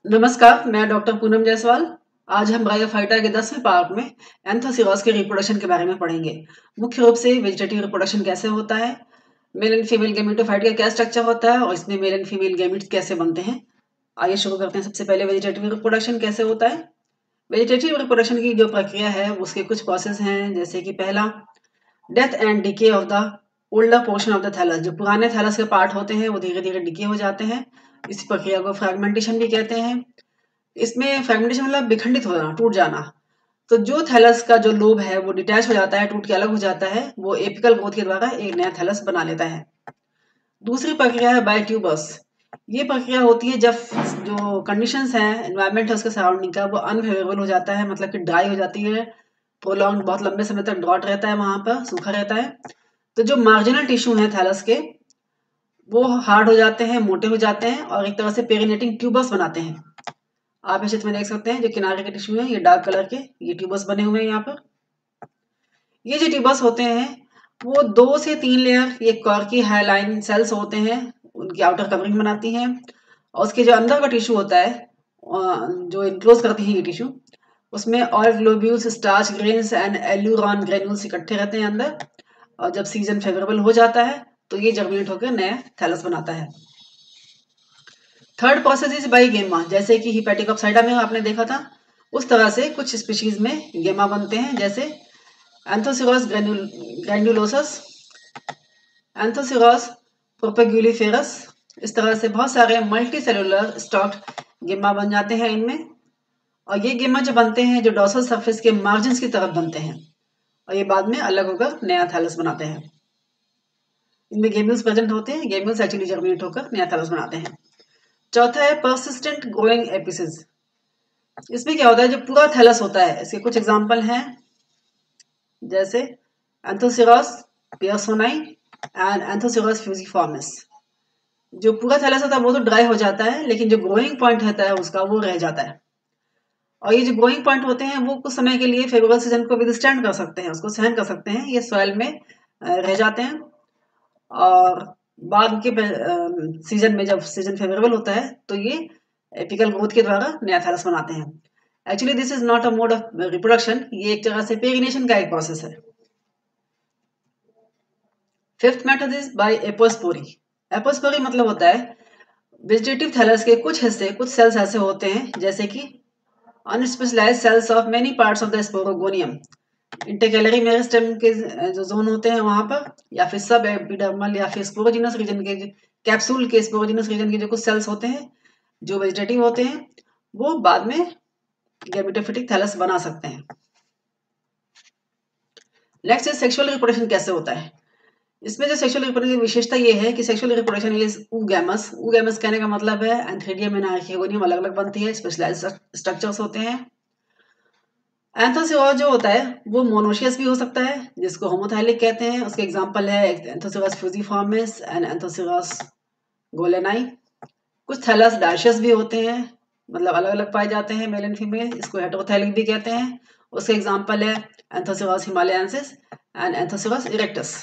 नमस्कार, मैं डॉक्टर पूनम जायसवाल। आज हम ब्रायोफाइटा के 10वें पार्ट में एंथोसिरोस के रिप्रोडक्शन के बारे में पढ़ेंगे। मुख्य रूप से वेजिटेटिव रिप्रोडक्शन कैसे होता है, मेल एंड फीमेल गैमेटोफाइट का क्या स्ट्रक्चर होता है और इसमें मेल एंड फीमेल गैमेट्स कैसे बनते हैं। आइए शुरू करते हैं। सबसे पहले वेजिटेटिव रिप्रोडक्शन कैसे होता है। वेजिटेटिव रिप्रोडक्शन की जो प्रक्रिया है उसके कुछ प्रोसेस हैं, जैसे कि पहला, death and decay of the older portion of the thallus. जो पुराने थैलस के पार्ट होते हैं वो धीरे धीरे डिके हो जाते हैं। इस प्रक्रिया को फ्रैगमेंटेशन भी कहते हैं। इसमें फ्रेगमेंटेशन मतलब विखंडित हो जाना, टूट जाना। तो जो थैलस का जो लोब है वो डिटैच हो जाता है, टूट के अलग हो जाता है, वो एपिकल ग्रोथ के द्वारा एक नया थैलस बना लेता है। दूसरी प्रक्रिया है बायोट्यूबर्स। ये प्रक्रिया होती है जब जो कंडीशंस हैं, एनवायरनमेंट है उसके सराउंडिंग का, वो अनफेवरेबल हो जाता है, मतलब कि ड्राई हो जाती है, प्रोलॉन्ग बहुत लंबे समय तक ड्रॉट रहता है, वहां पर सूखा रहता है। तो जो मार्जिनल टिश्यू है थैलस के, वो हार्ड हो जाते हैं, मोटे हो जाते हैं और एक तरह से पेरिनेटिंग ट्यूबर्स बनाते हैं। आप इस चित्र में देख सकते हैं जो किनारे के टिश्यू है, ये डार्क कलर के ये ट्यूबर्स बने हुए हैं यहाँ पर। ये जो ट्यूबर्स होते हैं वो 2 से 3 लेयर ये कॉर्की हाइलाइन सेल्स होते हैं, उनकी आउटर कवरिंग बनाती हैं। और उसके जो अंदर का टिश्यू होता है, जो इनक्लोज करती है ये टिश्यू, उसमें oil globules, starch grains and aleurone granules इकट्ठे रहते हैं अंदर। और जब सीजन फेवरेबल हो जाता है तो ये जर्मिनेट होकर नया थैलस बनाता है। थर्ड प्रोसेस इज बाई गेमा। जैसे कि हिपैटिकोप्साइडा में आपने देखा था, उस तरह से कुछ स्पीशीज में गेमा बनते हैं, जैसे एंथोसिरोस ग्रैन्युलोसस, एंथोसिरोस प्रोपेगुलिफेरस। इस तरह से बहुत सारे मल्टी सेलुलर स्टॉक्ड गेमा बन जाते हैं इनमें। और ये गेमा जो बनते हैं, जो डॉर्सल सरफेस के मार्जिन की तरफ बनते हैं, और ये बाद में अलग होकर नया थैलस बनाते हैं। इनमें गेम्यूल्स प्रेजेंट होते हैं, गेम्यूल्स एक्चुअली जर्मिनेट होकर नया थैलस बनाते हैं। चौथा है पर्सिस्टेंट ग्रोइंग एपिसिस। इसमें क्या होता है, जो पूरा थैलस होता है, इसके कुछ एग्जांपल हैं, जैसे एंथोसिरोस पियर्सोनाई एंड एंथोसिरोस फ्यूजिफॉर्मिस। जो पूरा थैलस होता है वो तो ड्राई हो जाता है, लेकिन जो ग्रोइंग पॉइंट होता है उसका वो रह जाता है। और ये जो ग्रोइंग पॉइंट होते हैं वो कुछ समय के लिए फेवरेबल सीजन को विदस्टैंड कर सकते हैं, उसको सहन कर सकते हैं, ये सॉइल में रह जाते हैं। और बाद के सीजन में, जब सीजन फेवरेबल होता है, तो ये एपिकल ग्रोथ के द्वारा नया थैलस बनाते हैं। Actually this is not a mode of reproduction, ये एक तरह से पेरिनेशन का एक प्रोसेस है। Fifth method is by apospory. Apospory मतलब होता है वेजिटेटिव थैलस के कुछ हिस्से, कुछ सेल्स ऐसे होते हैं, जैसे कि unspecialized cells of many parts of the sporogonium. Intercalary meristem के जो जोन होते हैं वहां पर, या फिर सब एपिडर्मल या फिर स्पोरोजिनस रीजन के, कैप्सूल के स्पोरोजिनस रीजन के जो कुछ सेल्स होते हैं जो वेजिटेटिव होते हैं, वो बाद में गैमेटोफिटिक थैलस बना सकते हैं। नेक्स्ट इज सेक्सुअल रिप्रोडक्शन कैसे होता है। इसमें जो सेक्सुअल रिप्रोडक्शन की विशेषता ये है कि sexual reproduction is oogamous. Oogamous कहने का मतलब है एंथ्रीडियम एंड आर्किगोनियम अलग अलग बनती है, स्पेशलाइज्ड स्ट्रक्चर्स होते हैं। एंथोसिरोस जो होता है वो मोनोशियस भी हो सकता है, जिसको होमोथाइलिक कहते हैं। उसके एग्जांपल है एंथोसिरोस फ्यूजिफॉर्मिस एंड एंथोसिरोस गोलेनाई। कुछ थैलस डायशियस भी होते हैं, मतलब अलग अलग पाए जाते हैं, मेल एंड फीमेल, इसको हेटेरोथैलिक भी कहते हैं। उसके एग्जांपल है एंथोसिरोस हिमालयंसिस एंड एंथोसिरोस इरेक्टस।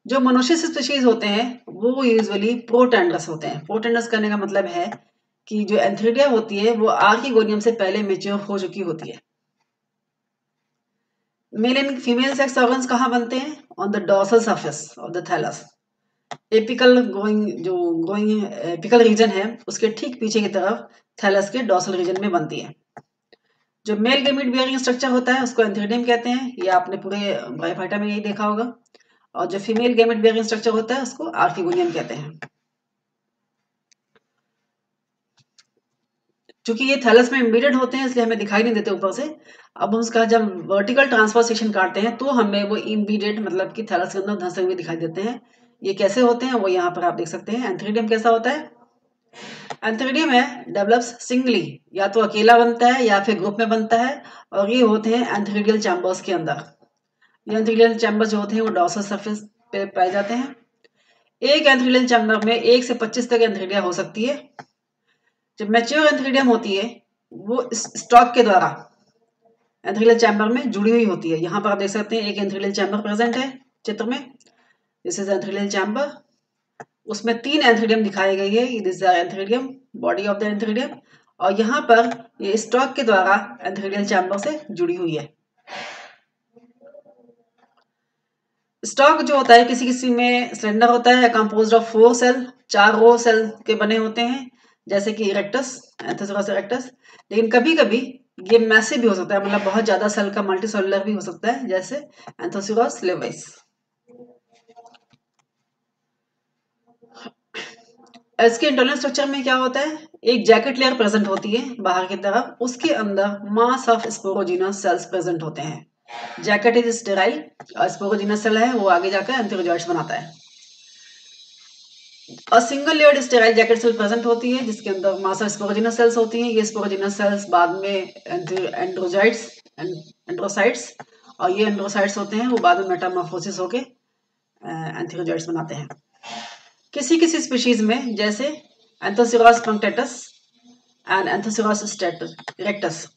जो मोनोशियस स्पीशीज होते हैं वो यूजुअली प्रोटेंडस होते हैं। प्रोटेंडस करने का मतलब है कि जो एंथ्रीडिया होती है वो आर्किगोनियम से पहले मेच्योर हो चुकी होती है। Male and female sex organs कहाँ बनते हैं? On the dorsal surface of the thallus. Apical growing apical region है उसके ठीक पीछे की तरफ थैलस के डॉर्सल रीजन में बनती है। जो मेल गैमेट बियरिंग स्ट्रक्चर होता है उसको एंथ्रीडियम कहते हैं, ये आपने पूरे बायोफाइटा में यही देखा होगा। और जो फीमेल गैमेट बियरिंग स्ट्रक्चर होता है उसको आर्किगोनियम कहते हैं। चूंकि ये थैलस में एम्बेडेड होते हैं इसलिए हमें दिखाई नहीं देते ऊपर से। अब हम उसका जब वर्टिकल ट्रांसफर सेक्शन काटते हैं तो हमें वो एम्बेडेड, मतलब कि थैलस के अंदर धंसे हुए दिखाई देते हैं। ये कैसे होते हैं वो यहाँ पर आप देख सकते हैं। एंथ्रीडियम कैसा होता है? एंथ्रीडियम है डेवलप्स सिंगली, या तो अकेला बनता है या फिर ग्रुप में बनता है। और ये होते हैं एंथ्रीडियल चैम्बर्स के अंदर। ये एंथ्रीडियल चैम्बर्स जो होते हैं वो डॉर्सल सरफेस पे पाए जाते हैं। एक एंथ्रीडियल चैम्बर में 1 से 25 तक एंथ्रीडिया हो सकती है। जब मैच्योर एंथ्रीडियम होती है वो स्टॉक के द्वारा एंथ्रीडियल चैम्बर में जुड़ी हुई होती है। यहाँ पर आप देख सकते हैं एक एंथ्रीडियल चैम्बर प्रेजेंट है चित्र में। This is antheridial chamber. उसमें 3 एंथ्रीडियम दिखाई गई है, this is antheridium, body of the antheridium, और यहाँ पर ये स्टॉक के द्वारा एंथ्रीडियल चैम्बर से जुड़ी हुई है। स्टॉक जो होता है किसी किसी में सिलेंडर होता है, composed of 4 cell, 4 row cell के बने होते हैं, जैसे कि इरेक्टस, एंथोसिरोस इरेक्टस। लेकिन कभी कभी ये मैसिव भी हो सकता है, मतलब बहुत ज्यादा सेल का मल्टी सेलुलर भी हो सकता है, जैसे एंथोसिरोस लेवाइस। इसके इंटरनल स्ट्रक्चर में क्या होता है, एक जैकेट लेयर प्रेजेंट होती है बाहर की तरफ, उसके अंदर mass of sporogenous cells present होते हैं। जैकेट इज स्टेराइल और स्पोरोजिनस सेल है वो आगे जाकर एंथेरोजोइट्स बनाता है। और single layered sterile jacket cell present होती है जिसके अंदर मास ऑफ स्पोरोजिनस सेल्स होती हैं। ये स्पोरोजिनस सेल्स बाद में एंड्रोजाइट्स एंड्रोसाइट्स, और ये एंड्रोसाइट्स होते हैं वो बाद में मेटामॉर्फोसिस होके एंथेरोजोइट्स बनाते हैं। किसी किसी स्पीशीज में जैसे एंथोसिरोस पुंक्टेटस एंड एंथोसिरोस इरेक्टस,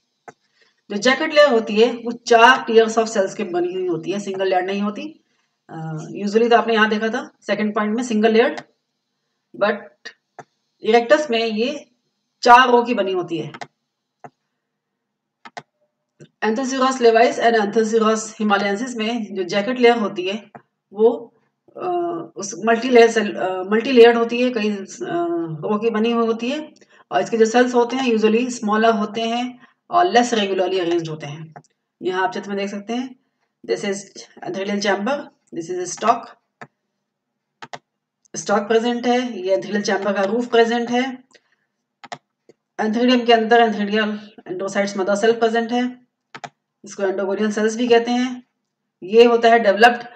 जो जैकेट लेयर होती है वो 4 टीयर्स ऑफ सेल्स के बनी हुई होती है, सिंगल लेयर नहीं होती। यूजुअली तो आपने यहाँ देखा था सेकंड पॉइंट में सिंगल लेयर, बट इरेक्टस में ये 4 रो की बनी होती है। एंथोसिरोस लेवाइस एंड एंथोसिरोस हिमालयंसिस में जो जैकेट लेयर होती है वो उस मल्टी लेयर्ड होती है, कई रो की बनी हुई होती है, और इसके जो सेल्स होते हैं यूजुअली स्मॉलर होते हैं और लेस रेगुलरली अरेंज्ड होते हैं। यहाँ आप चित्र में देख सकते हैं, this is antheridial chamber, this is stalk present है, ये एंथेरियल चैम्बर का रूफ प्रेजेंट है। एंथेरियम के अंदर antheridial androcytes mother cell present है, इसको एंडोगोनियल सेल्स भी कहते हैं। ये होता है डेवलप्ड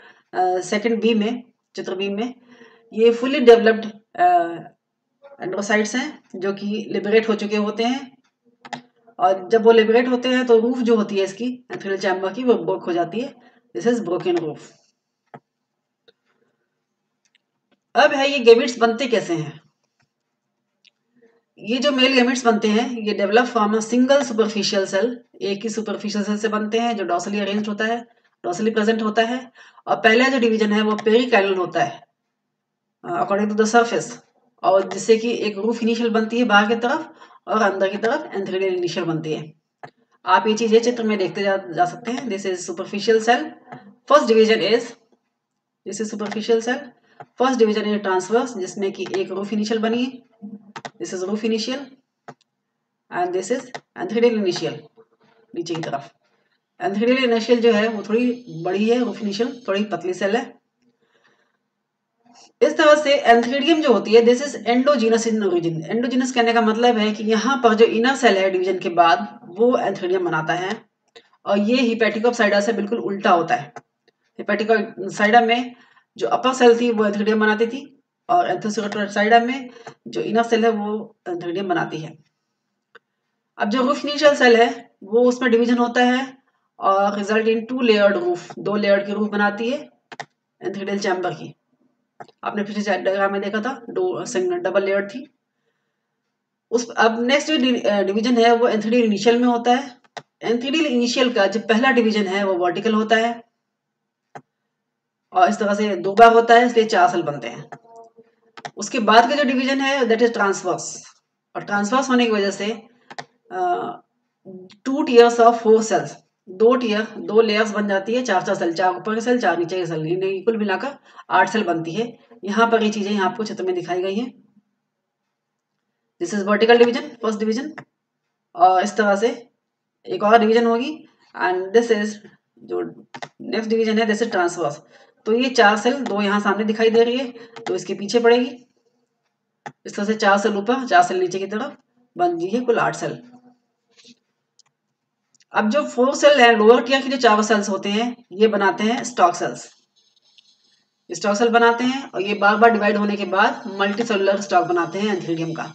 सेकंड बी में, चित्र बी में ये फुली डेवलप्ड एंड्रोसाइट्स हैं जो कि लिबरेट हो चुके होते हैं, और जब वो लिबरेट होते हैं तो रूफ जो होती है इसकी एंथेरियल चैम्बर की वो ब्रोक हो जाती है, दिस इज ब्रोकन रूफ। अब है ये गैमेट्स बनते कैसे हैं। ये जो मेल गैमेट्स बनते हैं ये develop from a single superficial cell, एक ही सुपरफिशियल सेल से बनते हैं जो डॉर्सली अरेंज्ड होता है, डॉर्सली प्रेजेंट होता है, और पहला जो डिवीजन है वो पेरिकाइनल होता है अकॉर्डिंग टू द सरफेस, और जिससे कि एक रूफ इनिशियल बनती है बाहर की तरफ और अंदर की तरफ एंथेरियल इनिशियल बनती है। आप ये चीज चित्र में देखते जा सकते हैं, this is superficial cell, first division is this is superficial cell, first division is transverse जिसमें कि एक रूफ इनिशियल बनी है, this is roof initial and this is antheridial initial नीचे की तरफ। एंथेरियल इनिशियल जो है वो थोड़ी बड़ी है, रूफ इनिशियल थोड़ी पतली सेल है। इस तरह से एंथेरिडियम जो होती है this is endogenous in origin. Endogenous कहने का मतलब है कि यहाँ पर जो इनर सेल है डिवीजन के बाद वो एंथेरिडियम बनाता है, और ये हिपैटिकोप्साइडा से बिल्कुल उल्टा होता है। हिपैटिकोप्साइडा में जो अपर सेल थी वो एंथेरिडियम बनाती थी, और एंथोसिरोटोसाइडा में जो इनर सेल है वो एंथेरिडियम बनाती है। अब जो रूफ इनिशियल सेल है वो उसमें डिवीजन होता है और result in 2 layered roof, 2 layered की रूफ बनाती है एंथेरिडियल चैम्बर की। आपने पिछले डायग्राम में देखा था डबल लेयर थी। उस अब नेक्स्ट जो डिवीजन है वो एंथेरियल इनिशियल में होता है। एंथेरियल इनिशियल का जो पहला डिवीजन है वो वर्टिकल होता है, और इस तरह से 2 बार होता है, इसलिए 4 सेल बनते हैं। उसके बाद का जो डिवीजन है दैट इज ट्रांसवर्स, और ट्रांसवर्स होने की वजह से 2 टीयर्स ऑफ 4 सेल्स, 2 लेयर्स बन जाती है, 4 सेल, 4 ऊपर के सेल 4 नीचे के सेल, इन्हें कुल मिलाकर 8 सेल बनती है। यहाँ पर ये चीजें यहाँ आपको चित्र में दिखाई गई हैं, this is vertical division, first division, और इस तरह से एक और डिवीजन होगी, एंड दिस इज जो नेक्स्ट डिवीजन है दिस इज ट्रांसवर्स। तो ये 4 सेल 2 यहाँ सामने दिखाई दे रही है तो इसके पीछे पड़ेगी, इस तरह से 4 सेल ऊपर 4 सेल नीचे की तरफ बन रही है कुल 8 सेल। अब जो 4 सेल है लोअर टियर के जो 4 सेल्स होते हैं ये बनाते हैं स्टॉक सेल्स, स्टॉक सेल बनाते हैं, और ये बार बार डिवाइड होने के बाद मल्टी सेलुलर स्टॉक बनाते हैं एंथेरिडियम का।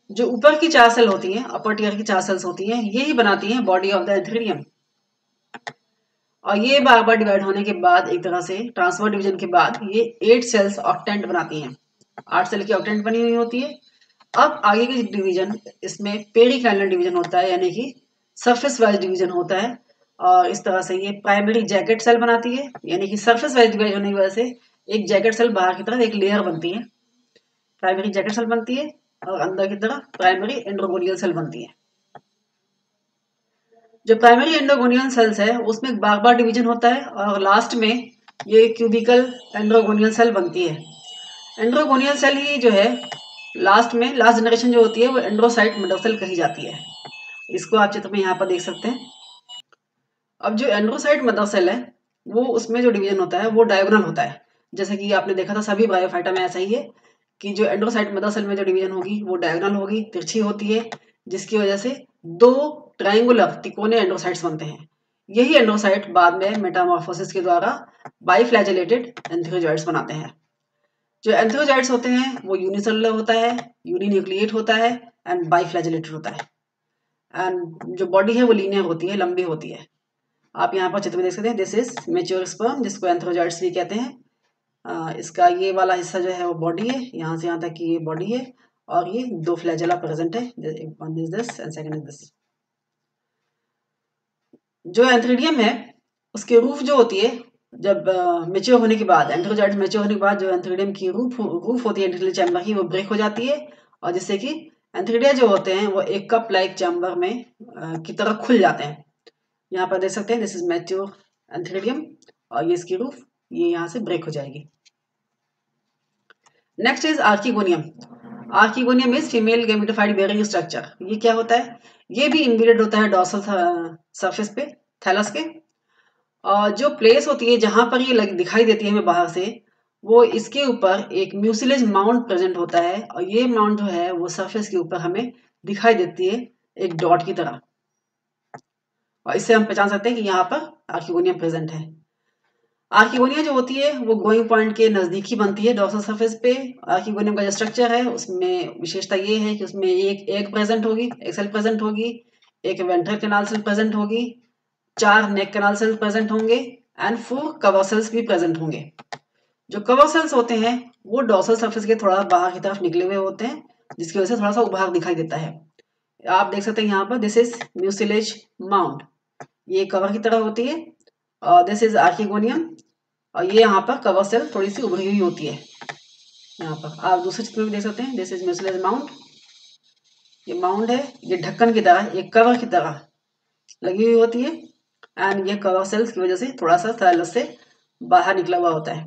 जो ऊपर की 4 सेल होती हैं, अपर टियर की 4 सेल्स होती हैं, ये ही बनाती हैं बॉडी ऑफ द एंथेरिडियम, और ये बार बार डिवाइड होने के बाद एक तरह से ट्रांसफर डिवीजन के बाद ये 8 सेल्स ऑक्टेंट बनाती हैं, 8 सेल की ऑक्टेंट बनी हुई होती है। अब आगे की डिवीजन इसमें पेरिकाइनल डिवीजन होता है, यानी कि सरफेस वाइज डिवीजन होता है, और इस तरह से ये प्राइमरी जैकेट सेल बनाती है, यानी कि सरफेस वाइज डिवाइड होने की वजह से एक जैकेट सेल बाहर की तरफ एक लेयर बनती है, प्राइमरी जैकेट सेल बनती है, और अंदर की तरफ प्राइमरी एंड्रोगोनियल सेल बनती है। जो प्राइमरी एंडोगोनियल सेल्स है उसमें बार बार डिवीजन होता है और लास्ट में ये क्यूबिकल एंड्रोगोनियल सेल बनती है। एंड्रोगोनियल सेल ही जो है लास्ट जनरेशन जो होती है वो एंड्रोसाइट मदर सेल कही जाती है। इसको आप चित्र में यहाँ पर देख सकते हैं। अब जो एंड्रोसाइट मदर सेल है वो उसमें जो डिवीजन होता है वो डायगोनल होता है। जैसे कि आपने देखा था सभी ब्रायोफाइटा में ऐसा ही है कि जो एंड्रोसाइट मदर सेल में जो डिवीजन होगी वो डायगोनल होगी, तिरछी होती है, जिसकी वजह से दो ट्रायंगुलर तिकोने एंड्रोसाइट्स बनते हैं। यही एंड्रोसाइट बाद में मेटामॉर्फोसिस के द्वारा बाइफ्लैजेलेटेड एंथ्रोजॉइड्स बनाते हैं। जो एंथ्रोजॉइड्स होते हैं वो यूनिसेलुलर होता है, यूनिन्यूक्लिएट होता है एंड बाइफ्लैजेलेटेड होता है। एंड जो बॉडी है वो लीनियर होती है, लंबी होती है। आप यहाँ पर चित्र में देख सकते हैं, दिस इज मैच्योर स्पर्म, जिसको एंथ्रोजॉइड्स भी कहते हैं। इसका ये वाला हिस्सा जो है वो बॉडी है, यहाँ से यहाँ तक की ये बॉडी है, और ये दो फ्लैजेला प्रेजेंट है, one is this and second is this. जो एंथ्रीडियम है उसकी रूफ जो होती है जब मेच्योर होने के बाद, एंथ्रोजॉइड्स मेच्योर होने के बाद जो एंथ्रीडियम की रूफ होती है एंथ्रीडियल चैम्बर की, वो ब्रेक हो जाती है, और जिससे कि एंथ्रीडिया जो होते हैं वो एक कप लाइक चैम्बर में की तरह खुल जाते हैं। यहाँ पर देख सकते हैं, दिस इज मैच्योर एंथ्रीडियम, और ये इसकी रूफ ये यहाँ से ब्रेक हो जाएगी। Next is archegonium. Archegonium is female gametophyte bearing structure. ये क्या होता है? ये भी इम्बेडेड होता है डॉर्सल सरफेस पे थैलस के, और जो प्लेस होती है जहां पर ये दिखाई देती है हमें बाहर से, वो इसके ऊपर एक म्यूसिलेज माउंट प्रेजेंट होता है, और ये माउंट जो है वो सरफेस के ऊपर हमें दिखाई देती है एक डॉट की तरह, और इससे हम पहचान सकते हैं कि यहाँ पर आर्किगोनियम प्रेजेंट है। आर्किगोनिया जो होती है वो ग्रोइंग पॉइंट के नजदीक ही बनती है डॉर्सल सरफेस पे। आर्किगोनियम का जो स्ट्रक्चर है उसमें विशेषता ये है कि उसमें एक एग प्रेजेंट होगी, एक सेल प्रेजेंट होगी, एक वेंट्रल कैनाल सेल प्रेजेंट होगी, 4 नेक कैनाल सेल प्रेजेंट होंगे एंड 4 कवर सेल्स भी प्रेजेंट होंगे। जो कवर सेल्स होते हैं वो डॉर्सल सरफेस के थोड़ा बाहर की तरफ निकले हुए होते हैं, जिसकी वजह से थोड़ा सा उभार दिखाई देता है। आप देख सकते हैं यहाँ पर, दिस इज म्यूसिलेज माउंट, ये कवर की तरह होती है, और दिस इज आर्किगोनियम, और ये यहाँ पर कवर सेल थोड़ी सी उभरी हुई होती है। यहाँ पर आप दूसरे चित्र में भी देख सकते हैं, दिस इज म्यूसिलेज माउंट, ये माउंट है, ये ढक्कन की तरह, एक कवर की तरह लगी हुई होती है, एंड ये कवर सेल्स की वजह से थोड़ा सा थैलस से बाहर निकला हुआ होता है।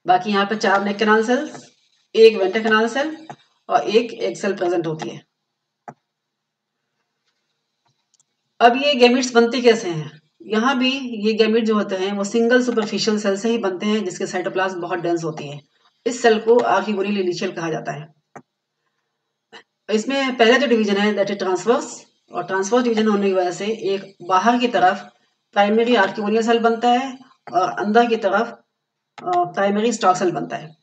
बाकी यहाँ पे 4 नेक कैनाल सेल्स, एक वेंट्रल कैनाल सेल और एक एग सेल प्रेजेंट होती है। अब ये गैमेट्स बनते कैसे हैं? यहाँ भी ये गैमेट जो होते हैं वो सिंगल सुपरफिशियल सेल से ही बनते हैं, जिसके साइटोप्लाज्म बहुत डेंस होती है। इस सेल को आर्किगोनियल इनिशियल कहा जाता है। इसमें पहला जो डिवीजन है दैट इज ट्रांसवर्स, और ट्रांसवर्स डिवीजन होने की वजह से एक बाहर की तरफ प्राइमरी आर्किगोनियल सेल बनता है और अंदर की तरफ प्राइमरी स्टॉक सेल बनता है।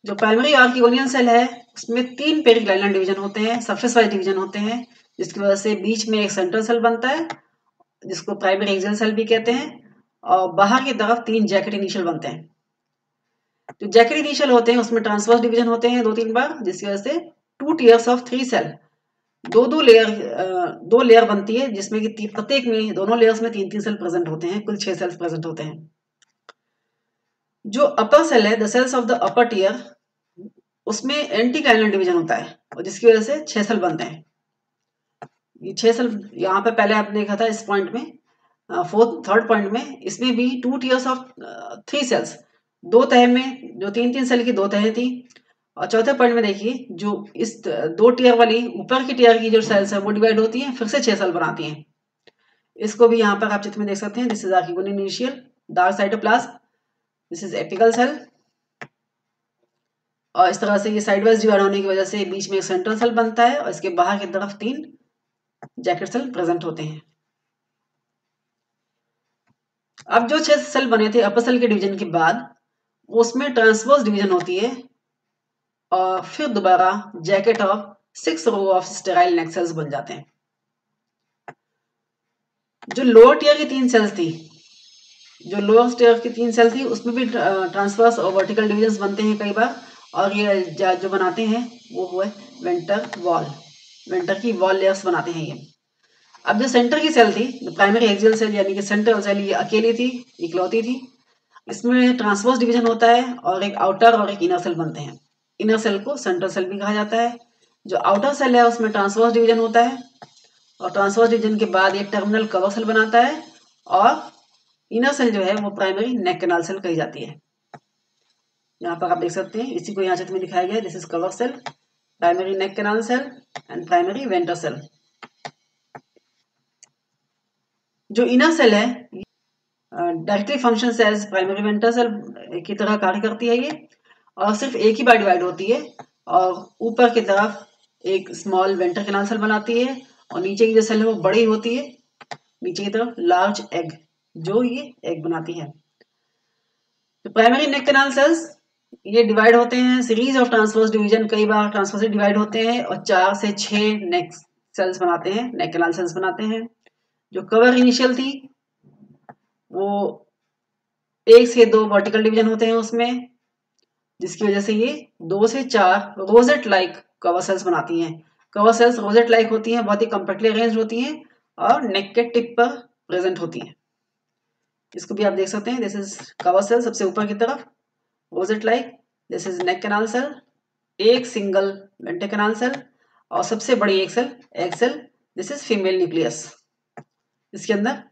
जो प्राइमरी आर्किगोनियल सेल है उसमें 3 पेरिक्लाइनल डिवीजन होते हैं, सरफेस वाइज डिवीजन होते हैं, जिसकी वजह से बीच में एक सेंट्रल सेल बनता है जिसको प्राइमरी एक्सियल सेल भी कहते हैं, और बाहर की तरफ 3 जैकेट इनिशियल बनते हैं। जो जैकेट इनिशियल होते हैं उसमें ट्रांसवर्स डिवीजन होते हैं 2-3 बार, जिसकी वजह से 2 tiers ऑफ 3 सेल, दो लेयर बनती है, जिसमें कि प्रत्येक में दोनों लेयर्स में 3-3 सेल प्रेजेंट होते हैं, कुल 6 सेल्स प्रेजेंट होते हैं। जो अपर सेल है, the cells of the upper tier, उसमें एंटीकाइनल डिवीजन होता है, और जिसकी वजह से 6 सेल बनते हैं। ये 6 सेल यहाँ पे पहले आपने देखा था इस पॉइंट में, थर्ड पॉइंट में, इसमें भी 2 tiers ऑफ 3 सेल्स, 2 तह में, जो 3-3 सेल की 2 तहें थी, और चौथे पॉइंट में देखिए जो इस 2 टियर वाली ऊपर की टियर की जो सेल्स है वो डिवाइड होती हैं, फिर से 6 सेल बनाती हैं। इसको भी यहाँ पर आप चित्र में देख सकते हैं, this is archegonial initial, dark cytoplasm, this is apical cell, और इस तरह से ये साइडवाइज डिवाइड होने की वजह से बीच में एक सेंट्रल सेल बनता है, और इसके बाहर की तरफ 3 जैकेट सेल प्रेजेंट होते हैं। अब जो 6 सेल बने थे अपर सेल के डिवीजन के बाद, उसमें ट्रांसवर्स डिवीजन होती है, और फिर दोबारा jacket of 6 row of sterile neck cells बन जाते हैं। जो लोअर टियर की 3 सेल्स थी, जो लोअर टियर की 3 सेल थी उसमें भी ट्रांसवर्स और वर्टिकल डिवीजन बनते हैं कई बार, और ये जो बनाते हैं वो हुआ वेंटर वॉल, वेंटर की वॉल लेयर्स बनाते हैं ये। अब जो सेंटर की सेल थी, प्राइमरी एक्सियल सेल यानी कि सेंट्रल सेल, ये अकेली थी, इकलौती थी, इसमें ट्रांसवर्स डिवीजन होता है और एक आउटर और एक इनर सेल बनते हैं। इनर सेल को सेंट्रल सेल भी कहा जाता है। जो आउटर सेल है उसमें ट्रांसवर्स डिवीजन होता है और ट्रांसवर्स डिवीजन के बाद ये टर्मिनल कवर सेल बनाता है और इनर सेल जो है वो प्राइमरी नेक कैनाल सेल कही जाती है। यहाँ पर आप देख सकते हैं, इसी को यहाँ चित्र में दिखाया गया है। This is cover cell, primary neck canal cell and primary venter cell. जो इनर सेल है directly function as primary venter cell की तरह कार्य करती है ये, और सिर्फ एक ही बार डिवाइड होती है और ऊपर की तरफ एक स्मॉल वेंटर कैनाल सेल बनाती है और नीचे की जो सेल है वो बड़ी होती है, नीचे की तरफ लार्ज एग जो ये एग बनाती है। तो प्राइमरी नेक कैनाल सेल्स ये डिवाइड होते हैं सीरीज ऑफ ट्रांसवर्स डिवीजन, कई बार ट्रांसवर्स डिवाइड होते हैं और 4 से 6 नेक सेल्स बनाते हैं, नेक कैनाल सेल्स बनाते हैं। जो कवर इनिशियल थी वो 1 से 2 वर्टिकल डिवीजन होते हैं उसमें, जिसकी वजह से ये 2 से 4 रोजेट लाइक कवर सेल्स बनाती हैं। कवर सेल्स रोजेट लाइक होती हैं, बहुत ही कम्पैक्टली अरेंज्ड होती हैं और नेक के टिप पर प्रेजेंट होती हैं। इसको भी आप देख सकते हैं, दिस इज कवर सेल सबसे ऊपर की तरफ rosette like, this is neck canal cell, एक सिंगल वेंटर कैनाल सेल और सबसे बड़ी एक cell egg cell, this is female nucleus. इसके अंदर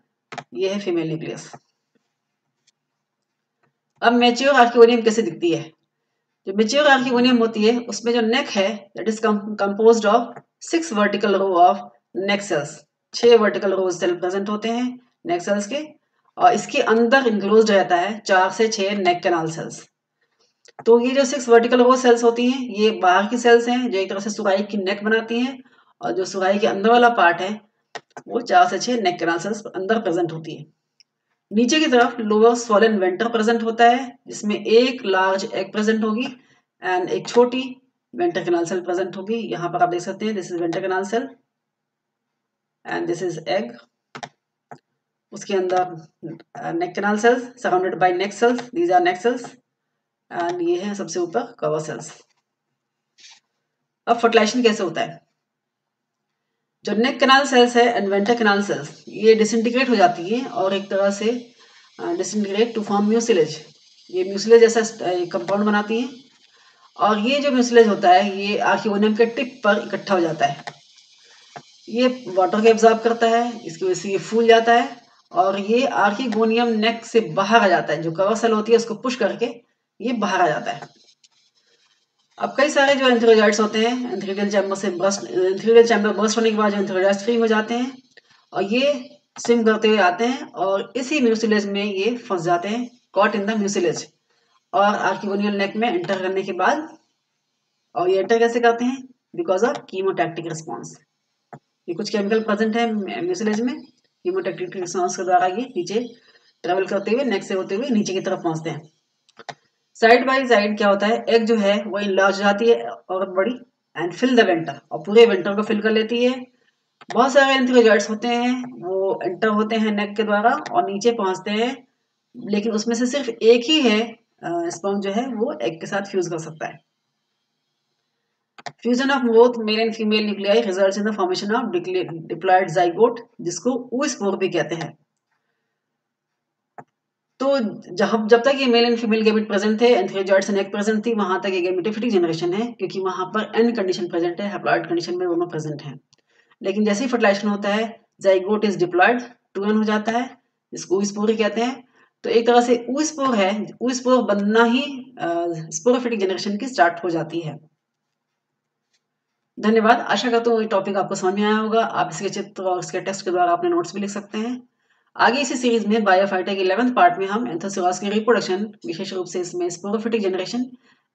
ये है फीमेल न्यूक्लियस। अब मैच्योर आर्किवोनियम कैसे दिखती है? जो मैच्योर आर्किवोनियम होती है उसमें जो नेक है that is composed of 6 vertical row of neck cells. 6 vertical row cell present होते हैं नेक सेल्स के और इसके अंदर इंक्लोज रहता है 4 से 6 नेक कैनाल सेल्स। तो ये जो 6 वर्टिकल रो सेल्स होती हैं ये बाहर की सेल्स हैं जो एक तरह से सुराही की नेक बनाती हैं और जो सुराही के अंदर वाला पार्ट है वो 4 से 6 नेक कैनाल सेल्स अंदर प्रेजेंट होती है। नीचे की तरफ लोअर स्वॉलन वेंटर प्रेजेंट होता है जिसमें एक लार्ज एग प्रेजेंट होगी एंड एक छोटी वेंटर कैनाल सेल प्रेजेंट होगी। यहाँ पर आप देख सकते हैं, this is venter canal cell and this is egg. उसके अंदर neck canal cells surrounded by neck cells, these are neck cells and ये है सबसे ऊपर कवर सेल्स। अब फर्टिलाइजेशन कैसे होता है? जो नेक कैनाल सेल्स है एंड वेंटर कैनाल सेल्स ये डिसइंटीग्रेट हो जाती है और एक तरह से डिसइंटीग्रेट टू फॉर्म म्यूसिलेज। ये म्यूसिलेज जैसा कंपाउंड बनाती है और ये जो म्यूसिलेज होता है ये आर्किवोनियम के टिप पर इकट्ठा हो जाता है। ये वाटर को एब्जॉर्ब करता है, इसकी वजह से ये फूल जाता है और ये आर्किगोनियम नेक से बाहर आ जाता है। जो कवर सेल होती है उसको पुश करके ये बाहर आ जाता है। अब कई सारे जो एंथेरोजाइट्स होते हैं एंथेरियल चैम्बर बर्स्ट होने के बाद जो एंथेरोजाइट्स फ्री हो जाते हैं और ये स्विम करते हुए आते हैं और इसी म्यूसिलेज में ये फंस जाते हैं, कॉट इन द म्यूसिलेज, और आर्किगोनियल नेक में एंटर करने के बाद, और ये एंटर कैसे करते हैं? Because of chemotactic response. ये कुछ केमिकल प्रेजेंट है म्यूसिलेज में, कीमोटैक्टिक रिस्पॉन्स के द्वारा ये नीचे ट्रेवल करते हुए नेक से होते हुए नीचे की तरफ पहुंचते हैं। साइड बाय साइड क्या होता है, एग जो है वो इनलार्ज जाती है और बड़ी एंड फिल द वेंटर, और पूरे वेंटर को फिल कर लेती है। बहुत सारे एंथेरोजाइट्स होते हैं वो एंटर होते हैं नेक के द्वारा और नीचे पहुंचते हैं, लेकिन उसमें से सिर्फ एक ही है स्पर्म जो है वो एग के साथ फ्यूज कर सकता है। Fusion of both male and female nuclei results in the formation of diploid zygote, जिसको oospore भी कहते हैं। तो जब तक ये male and female gamete present थे, एंथेरोजाइट्स एंड एग प्रेजेंट थी, वहां तक ये गैमेटोफिटिक जनरेशन है क्योंकि वहां पर एन कंडीशन प्रेजेंट है, हैप्लॉइड कंडीशन में दोनों प्रेजेंट हैं। लेकिन जैसे ही फर्टिलाइजेशन होता है जाइगोट इज डिप्लॉयड, 2n हो जाता है, जिसको oospore कहते हैं। तो एक तरह से oospore है, oospore बनना ही स्पोरोफिटिक जनरेशन की स्टार्ट हो जाती है। धन्यवाद। आशा करता हूँ ये टॉपिक आपको समझ में आया होगा। आप इसके चित्र और इसके टेक्स्ट के द्वारा अपने नोट्स भी लिख सकते हैं। आगे इसी सीरीज में बायोफाइटा के 11th पार्ट में हम एंथोसिरास की रिप्रोडक्शन, विशेष रूप से इसमें sporophytic generation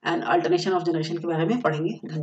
and alternation of generation के बारे में पढ़ेंगे।